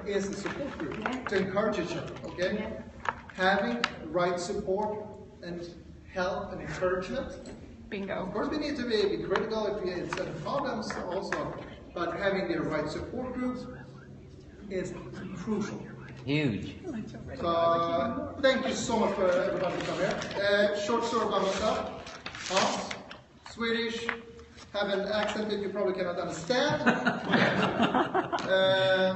is a support group to encourage each other, okay? Having right support and help and encouragement. Bingo. Of course, we need to be critical if we have certain problems also, but having the right support groups is crucial. Huge. So, thank you so much for everybody to come here. Short story about myself. Hans, Swedish, have an accent that you probably cannot understand.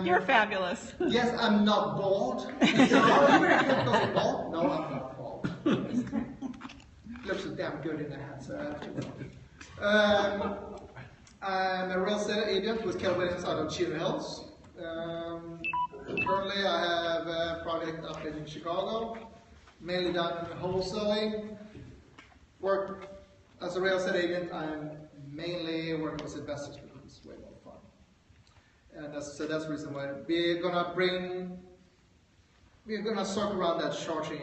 You're fabulous. Yes, I'm not bald. No, bald? No, I'm not bald. Looks so damn good in the hat, so I have to. I'm a real estate agent with Keller Williams out of Chino Hills. Currently, I have a project up in Chicago, mainly done wholesaling. Work as a real estate agent. I'm mainly working with investors because it's way more fun. And that's the reason why we're gonna circle around that charging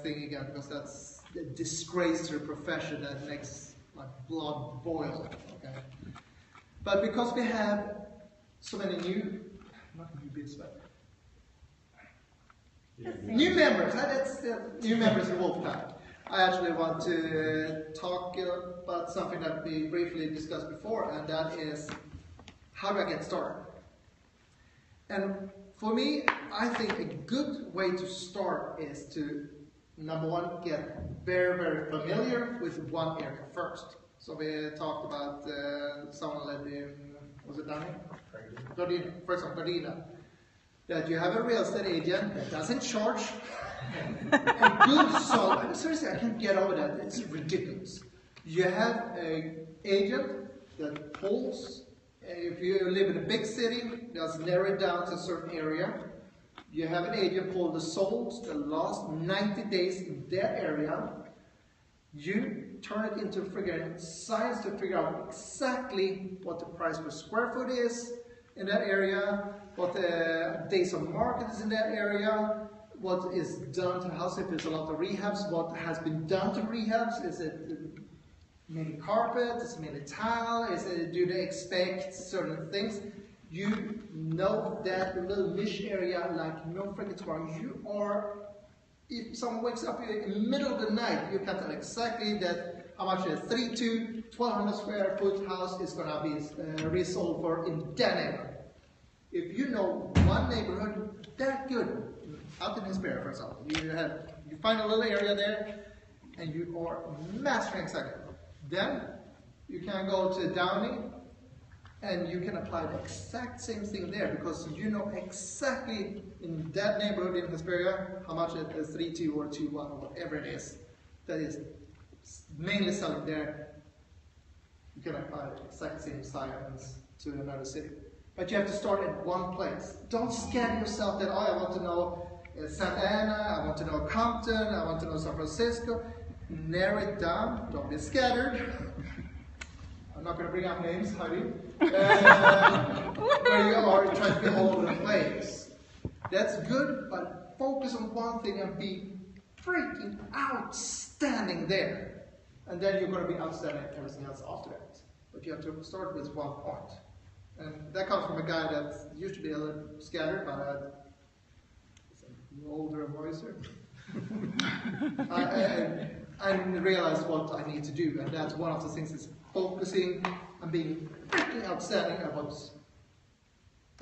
thing again, because that's a disgrace to the profession that makes my blood boil. Okay, but because we have so many new members, that's new members in Wolfpack. I actually want to talk about something that we briefly discussed before, and that is, how do I get started? And for me, I think a good way to start is to, number one, get very, very familiar with one area first. So we talked about someone led in, was it Danny? Gardena, for example, Gardena. That you have a real estate agent that doesn't charge a good solid. Seriously, I can't get over that. It's ridiculous. You have an agent that pulls. If you live in a big city, that's narrowed down to a certain area. You have an agent pull the solds the last 90 days in that area. You turn it into friggin' science to figure out exactly what the price per square foot is in that area, what the days of market is in that area, what is done to the house, if there's a lot of rehabs, what has been done to rehabs, is it mainly carpet, is it mainly tile, do they expect certain things? You know that little niche area like no friggin' tomorrow. You are, if someone wakes up in the middle of the night, you can tell exactly that how much a 1,200 square foot house is going to be resold for in that neighborhood. If you know one neighborhood that good, out in Hesperia, for example, you find a little area there, and you are mastering exactly. Then you can go to Downey, and you can apply the exact same thing there, because you know exactly in that neighborhood in Hesperia how much it is 3.2 or 2.1 or whatever it is that is mainly selling there. You can apply the exact same science to another city. But you have to start at one place. Don't scare yourself that, oh, I want to know Santa Ana, I want to know Compton, I want to know San Francisco. Narrow it down, don't be scattered. I'm not going to bring up names, Heidi. Where you are trying to be all over the place. That's good, but focus on one thing and be freaking outstanding there. And then you're going to be outstanding at everything else after that. But you have to start with one part. And that comes from a guy that used to be a little scattered, but older and wiser. I realized what I need to do, and that's one of the things is focusing and being freaking outstanding at what's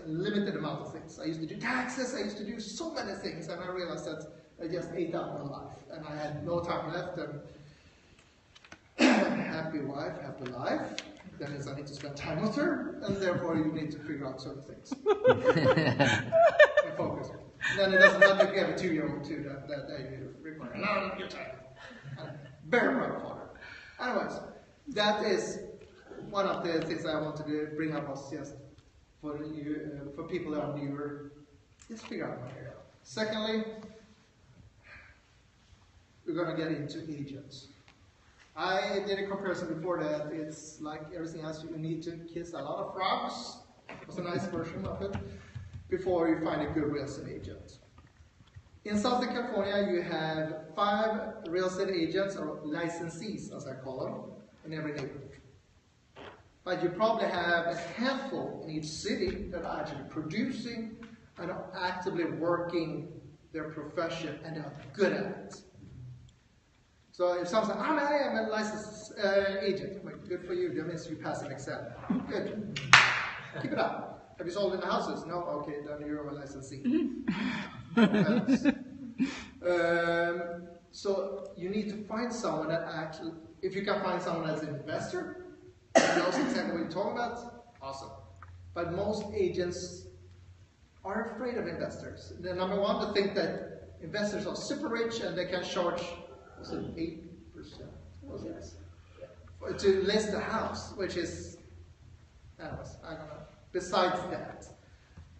a limited amount of things. I used to do taxes, I used to do so many things, and I realized that I just ate up my life, and I had no time left, and happy wife, happy life. That means I need to spend time with her, and therefore you need to figure out certain things. And focus. Then it doesn't matter if you have a 2-year-old too, that you require. No, you're tired. Very proud father. Anyways, that is one of the things I wanted to bring up was just for you, for people that are newer, just figure out what area. Secondly, we're going to get into agents. I did a comparison before that it's like everything else, you need to kiss a lot of frogs. It's a nice version of it before you find a good real estate agent. In Southern California, you have 5 real estate agents, or licensees as I call them, in every neighborhood. But you probably have a handful in each city that are actually producing and are actively working their profession and are good at it. So if someone says, I am a licensed agent, I'm like, good for you, that means you pass an exam. Good. Keep it up. Have you sold any houses? No? Okay, then you're a licensee. So you need to find someone that actually, if you can find someone that's an investor, who knows exactly what you're talking about, awesome. But most agents are afraid of investors. The number one, they think that investors are super rich and they can charge, was it 8%? Was it? To list a house, which is, anyways, I don't know. Besides that,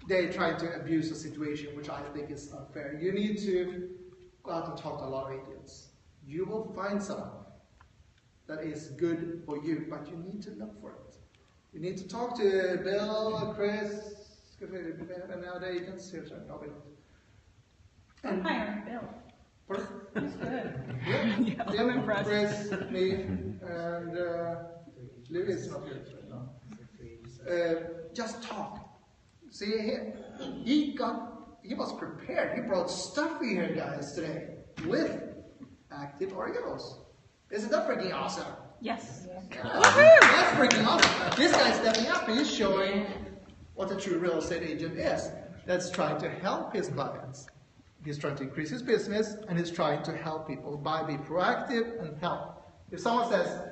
they try to abuse the situation, which I think is unfair. You need to go out and talk to a lot of agents. You will find someone that is good for you, but you need to look for it. You need to talk to Bill, Chris. Do we have any other agents here? No, we don't. I'm hiring Bill. Pardon? He's good. Yeah, I'm impressed. Chris, me, and Louis is not here right now. Just talk. See, he was prepared. He brought stuff here, guys, today with active REOs. Isn't that freaking awesome? Yes. That's freaking awesome. This guy's stepping up. He's showing what a true real estate agent is. That's trying to help his clients. He's trying to increase his business, and he's trying to help people by being proactive and help. If someone says,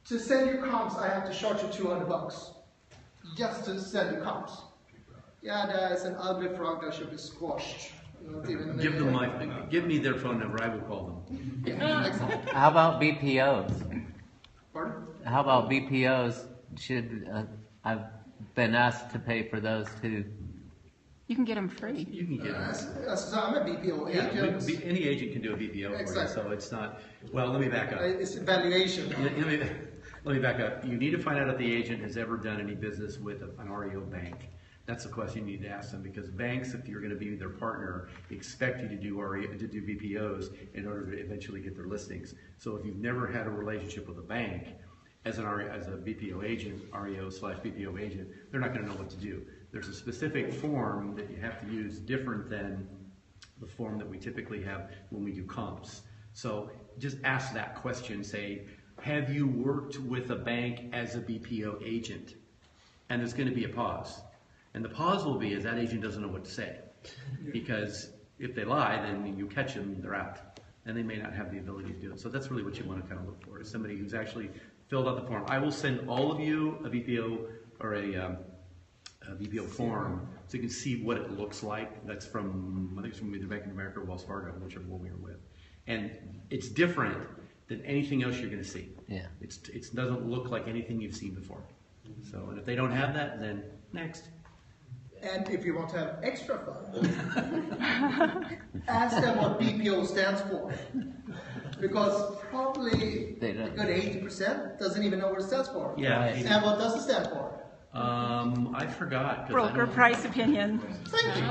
to send you comps, I have to charge you $200 just to send you comps. Yeah, there's an ugly frog that should be squashed. Not even Give me their phone number. I will call them. Yeah, excellent. How about BPOs? Pardon? How about BPOs? I've been asked to pay for those too. You can get them free. You can get them. So I'm a BPO agent. Yeah, any agent can do a BPO for you, Exactly. so it's not. Well, let me back up. It's valuation. Let me back up. You need to find out if the agent has ever done any business with an REO bank. That's the question you need to ask them, because banks, if you're going to be their partner, expect you to do BPOs in order to eventually get their listings. So if you've never had a relationship with a bank as a BPO agent, REO/BPO agent, they're not going to know what to do. There's a specific form that you have to use different than the form that we typically have when we do comps. So just ask that question. Say, have you worked with a bank as a BPO agent? And there's going to be a pause. And the pause will be is that agent doesn't know what to say. Because if they lie, then you catch them, they're out. And they may not have the ability to do it. So that's really what you want to kind of look for, is somebody who's actually filled out the form. I will send all of you a BPO or a BPO form so you can see what it looks like. That's from, I think it's from either Bank of America or Wells Fargo, whichever one we were with. And it's different than anything else you're going to see. Yeah. It doesn't look like anything you've seen before. So, and if they don't have that, then next. And if you want to have extra fun, ask them what BPO stands for. Because probably a good 80% doesn't even know what it stands for. Yeah. And what does it stand for? I forgot. Broker price opinion. Thank you.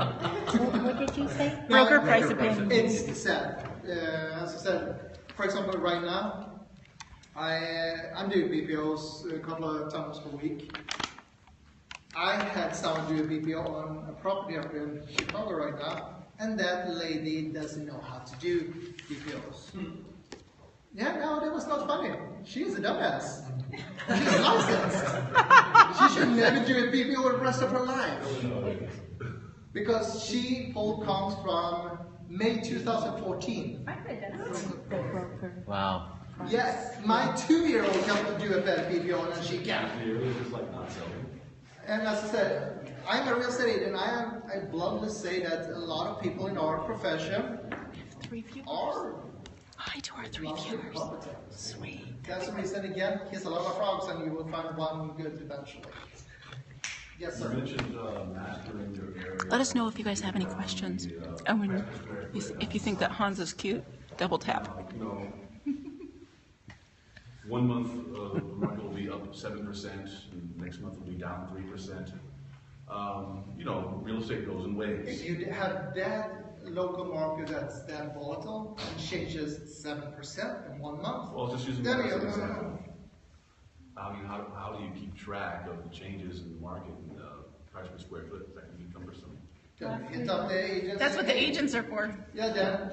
What did you say? Broker price opinion. It's sad. As I said, for example, right now, I'm doing BPOs a couple of times per week. I had someone do a BPO on a property up in Chicago right now, and that lady doesn't know how to do BPOs. Yeah, no, that was not funny. She is a dumbass. She's licensed. She should never do a BPO the rest of her life. Because she pulled comps from May 2014. Wow. Yes, my 2-year-old can do a better BPO than she can. And as I said, I'm a real estate agent, and I bluntly say that a lot of people in our profession are Hi to our 3 viewers. Sweet. That's the reason, again, kiss a lot of frogs and you will find one good eventually. Yes, sir. You mentioned mastering your area. Let us know if you guys have any questions. And when if you think that Hans is cute, double tap. You know, 1 month the market will be up 7%, and next month will be down 3%. You know, real estate goes in waves. If you have that local market that's that volatile and changes 7% in 1 month, Well, just using then that you as an example. I mean, how do you keep track of the changes in the market? And, price per square foot, that can be cumbersome. Can hit up the agents. That's what the agents are for. Yeah, Dan.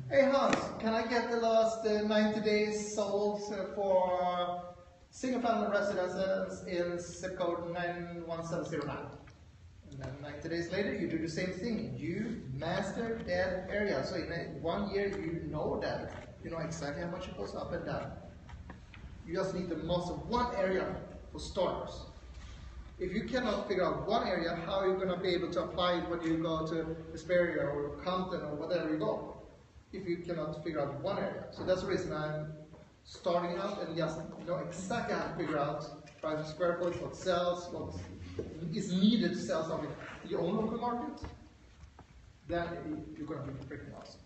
Hey Hans, can I get the last 90 days sold for single family residences in zip code 91709? And then 90 days later, you do the same thing. You master that area. So in 1 year, you know that. You know exactly how much it goes up and down. You just need to master one area for starters. If you cannot figure out one area, how are you going to be able to apply it when you go to Hesperia or Compton or whatever you go? If you cannot figure out one area. So that's the reason I'm starting out and just know exactly how to figure out price per square foot, what sells, what is needed to sell something in your own local market. Then you're going to be freaking awesome.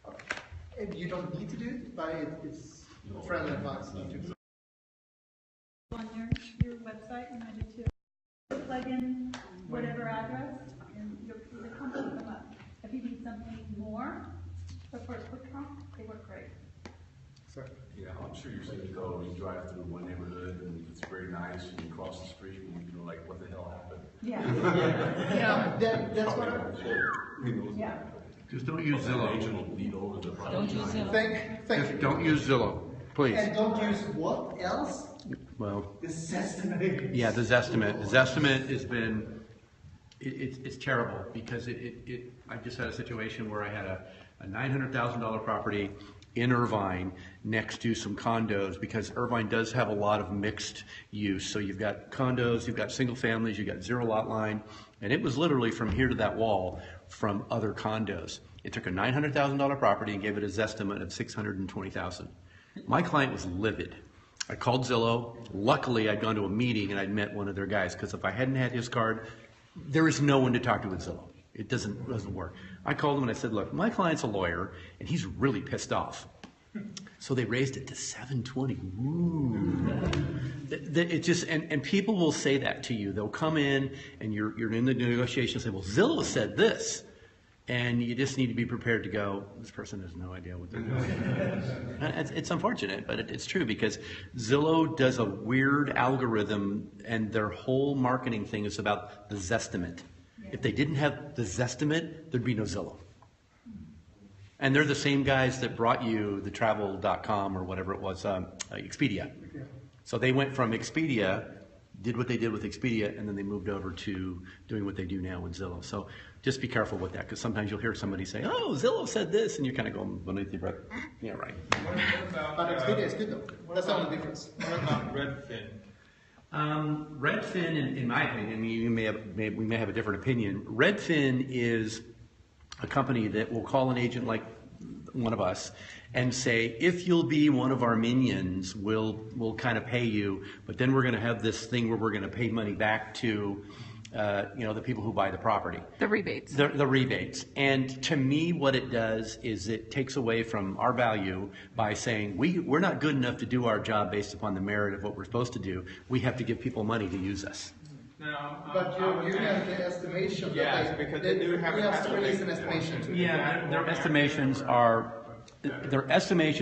Okay. And you don't need to do it, but it's friendly advice. On your website, and I did too. Plug in whatever address, and the company will come up. If you need something more, the first quick count, they work great. Sorry. Yeah, I'm sure you're saying, go, you drive through one neighborhood and it's very nice, and you cross the street and you're like, what the hell happened? Yeah. Yeah, that's what I'm. Yeah. Just don't use The Zillow. agent will lead over the property. Don't use Zillow. Thank Just you. don't use Zillow, please. And don't use what else? Well, The Zestimate. yeah, the Zestimate. The Zestimate has been, it's terrible because I just had a situation where I had a $900,000 property in Irvine next to some condos, because Irvine does have a lot of mixed use. So you've got condos, you've got single families, you've got zero lot line, and it was literally from here to that wall from other condos. It took a $900,000 property and gave it a Zestimate of $620,000. My client was livid. I called Zillow. Luckily, I'd gone to a meeting and I'd met one of their guys, because if I hadn't had his card, there is no one to talk to with Zillow. It doesn't work. I called him and I said, look, my client's a lawyer and he's really pissed off. So they raised it to 720. Ooh. It just, and people will say that to you. They'll come in and you're in the negotiation and say, well, Zillow said this. And you just need to be prepared to go, this person has no idea what they're doing. It's unfortunate, but it's true, because Zillow does a weird algorithm and their whole marketing thing is about the Zestimate. If they didn't have the Zestimate, there'd be no Zillow. And they're the same guys that brought you the travel.com or whatever it was, Expedia. So they went from Expedia, did what they did with Expedia, and then they moved over to doing what they do now with Zillow. So just be careful with that, because sometimes you'll hear somebody say, oh, Zillow said this, and you're kind of going beneath your breath. Yeah, right. But Expedia is good though. That's the only difference. What about Redfin? Redfin, in my opinion, I mean, we may have a different opinion. Redfin is a company that will call an agent like one of us and say, if you'll be one of our minions, we'll kind of pay you, but then we're going to have this thing where we're going to pay money back to the people who buy the property. The rebates. The rebates. And to me, what it does is it takes away from our value by saying we're not good enough to do our job based upon the merit of what we're supposed to do. We have to give people money to use us. No, But you have the estimation. Yes, that because they do have we have to an release an estimation to Yeah, their estimations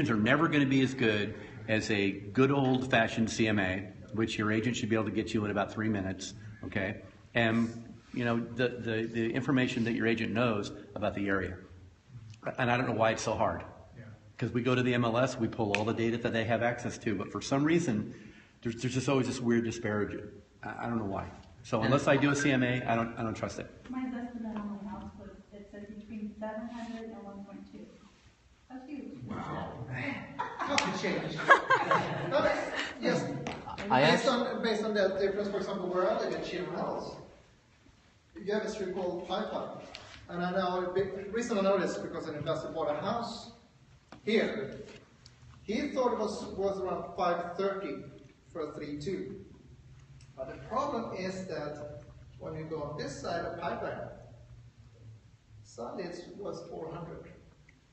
are never going to be as good as a good old-fashioned CMA, which your agent should be able to get you in about 3 minutes. Okay. And, the information that your agent knows about the area. And I don't know why it's so hard. Because we go to the MLS, we pull all the data that they have access to, but for some reason, there's just always this weird disparity. I don't know why. So unless I do a CMA, I don't trust it. My estimate on my house was, it said between 700 and 1.2. That's huge. How to change. Yes. Based on that difference, for example, where I live in Children's House, you have a street called Pipeline. And I know, the reason I know this is because an investor bought a house here. He thought it was worth around 530 for a 3.2. But the problem is that when you go on this side of Pipeline, suddenly it was 400.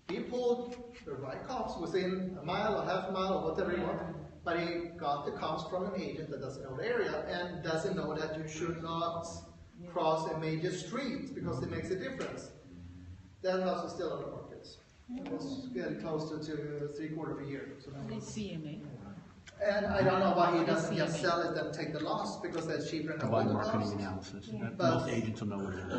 He pulled the right comps within a mile or half a mile or whatever he wanted, but he got the comps from an agent that doesn't know the area and doesn't know that you should not cross a major street because it makes a difference. That house is still on the market. It was getting close to 3/4 of a year. So CMA. And I don't know why he doesn't just sell it and take the loss, because that's cheaper than Provide all the marketing costs. analysis. Yeah. But- Most agents will know what it is.